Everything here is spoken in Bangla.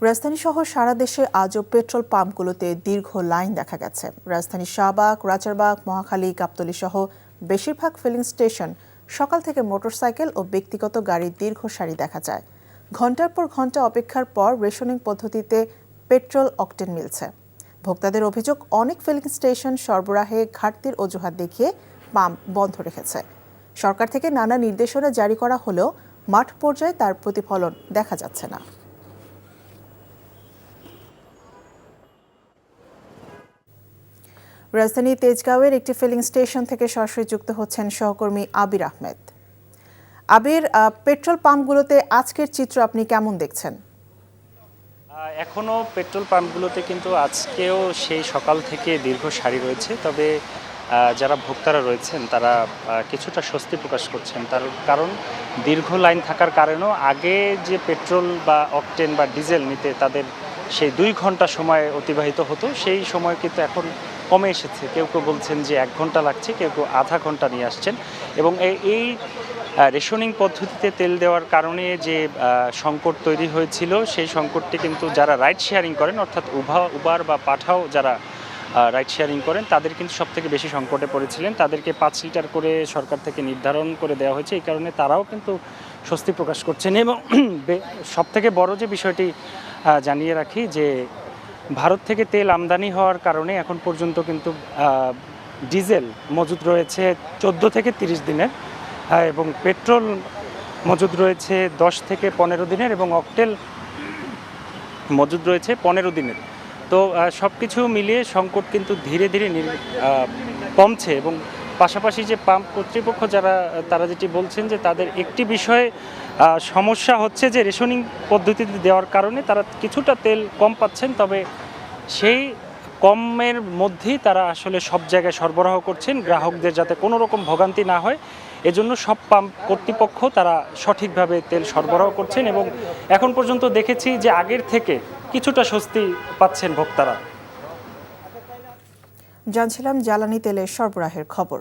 রাজধানী সহ সারা দেশে আজও পেট্রোল পাম্পগুলোতে দীর্ঘ লাইন দেখা গেছে। রাজধানীর শাহবাগ, রাজারবাগ, মহাখালী, গাবতলী সহ বেশিরভাগ ফিলিং স্টেশন সকাল থেকে মোটরসাইকেল ও ব্যক্তিগত গাড়ির দীর্ঘ সারি দেখা যায়। ঘণ্টার পর ঘণ্টা অপেক্ষার পর রেশনিং পদ্ধতিতে পেট্রোল অকটেন মিলছে। ভোক্তাদের অভিযোগ, অনেক ফিলিং স্টেশন সরবরাহে ঘাটতির অজুহাত দেখিয়ে পাম্প বন্ধ রেখেছে। সরকার থেকে নানা নির্দেশনা জারি করা হলেও মাঠ পর্যায়ে তার প্রতিফলন দেখা যাচ্ছে না। রাজধানী তেজগাঁওয়ের একটি ফিলিং স্টেশন থেকে সরাসরি যুক্ত হচ্ছেন সহকর্মী আবির আহমেদ। আবির, পেট্রোল পাম্পগুলোতে আজকের চিত্র আপনি কেমন দেখছেন? এখনও পেট্রোল পাম্পগুলোতে কিন্তু আজকেও সেই সকাল থেকে দীর্ঘ সারি রয়েছে। তবে যারা ভোক্তারা রয়েছেন তারা কিছুটা স্বস্তি প্রকাশ করছেন। তার কারণ দীর্ঘ লাইন থাকার কারণেও আগে যে পেট্রোল বা অকটেন বা ডিজেল নিতে তাদের সেই 2 ঘন্টা সময় অতিবাহিত হতো, সেই সময় কিন্তু এখন কমে এসেছে। কেউ কেউ বলছেন যে 1 ঘন্টা লাগছে, কেউ কেউ আধা ঘন্টা নিয়ে আসছেন। এবং এই রেশনিং পদ্ধতিতে তেল দেওয়ার কারণে যে সংকট তৈরি হয়েছিল, সেই সংকটটি কিন্তু যারা রাইড শেয়ারিং করেন, অর্থাৎ উবার বা পাঠাও যারা রাইড শেয়ারিং করেন, তাদের কিন্তু সবথেকে বেশি সংকটে পড়েছিলেন। তাদেরকে 5 লিটার করে সরকার থেকে নির্ধারণ করে দেওয়া হয়েছে। এই কারণে তারাও কিন্তু স্বস্তি প্রকাশ করছেন। এবং সবথেকে বড় যে বিষয়টি জানিয়ে রাখি যে ভারত থেকে তেল আমদানি হওয়ার কারণে এখন পর্যন্ত কিন্তু ডিজেল মজুদ রয়েছে 14 থেকে 30 দিনের, এবং পেট্রোল মজুদ রয়েছে 10 থেকে 15 দিনের, এবং অকটেল মজুদ রয়েছে 15 দিনের। তো সব কিছু মিলিয়ে সংকট কিন্তু ধীরে ধীরে কমছে। এবং পাশাপাশি যে পাম্প কর্তৃপক্ষ তারা যেটি বলছেন যে তাদের একটি বিষয়ে সমস্যা হচ্ছে যে রেশনিং পদ্ধতিতে দেওয়ার কারণে তারা কিছুটা তেল কম পাচ্ছেন। তবে সেই কমের মধ্যেই তারা আসলে সব জায়গায় সরবরাহ করছেন, গ্রাহকদের যাতে কোনো রকম ভোগান্তি না হয় এজন্য সব পাম্প কর্তৃপক্ষ তারা সঠিকভাবে তেল সরবরাহ করছেন। এবং এখন পর্যন্ত দেখেছি যে আগের থেকে কিছুটা স্বস্তি পাচ্ছেন ভোক্তারা। জানছিলাম জ্বালানি তেলের সরবরাহের খবর।